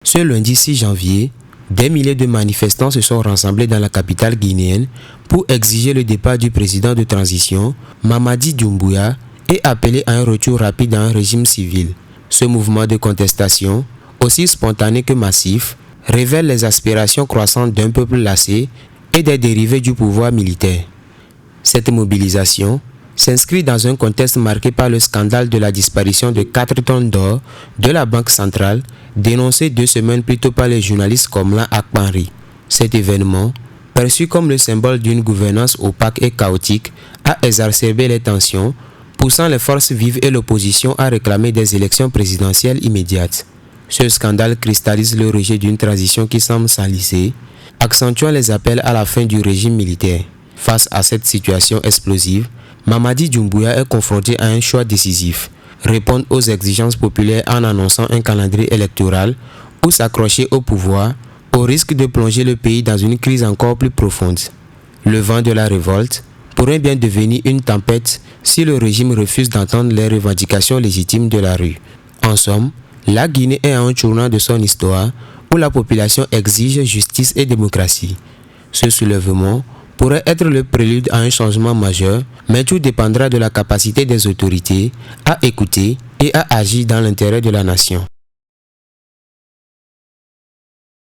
Ce lundi 6 janvier, des milliers de manifestants se sont rassemblés dans la capitale guinéenne pour exiger le départ du président de transition, Mamadi Doumbouya, et appeler à un retour rapide à un régime civil. Ce mouvement de contestation, aussi spontané que massif, révèle les aspirations croissantes d'un peuple lassé et des dérivés du pouvoir militaire. Cette mobilisation s'inscrit dans un contexte marqué par le scandale de la disparition de 4 tonnes d'or de la Banque centrale, dénoncé 2 semaines plus tôt par les journalistes Komlan Akpanri. Cet événement, perçu comme le symbole d'une gouvernance opaque et chaotique, a exacerbé les tensions, poussant les forces vives et l'opposition à réclamer des élections présidentielles immédiates. Ce scandale cristallise le rejet d'une transition qui semble s'enliser, accentuant les appels à la fin du régime militaire. Face à cette situation explosive, Mamadi Doumbouya est confronté à un choix décisif: répondre aux exigences populaires en annonçant un calendrier électoral ou s'accrocher au pouvoir, au risque de plonger le pays dans une crise encore plus profonde. Le vent de la révolte pourrait bien devenir une tempête si le régime refuse d'entendre les revendications légitimes de la rue. En somme, la Guinée est à un tournant de son histoire où la population exige justice et démocratie. Ce soulèvement pourrait être le prélude à un changement majeur, mais tout dépendra de la capacité des autorités à écouter et à agir dans l'intérêt de la nation.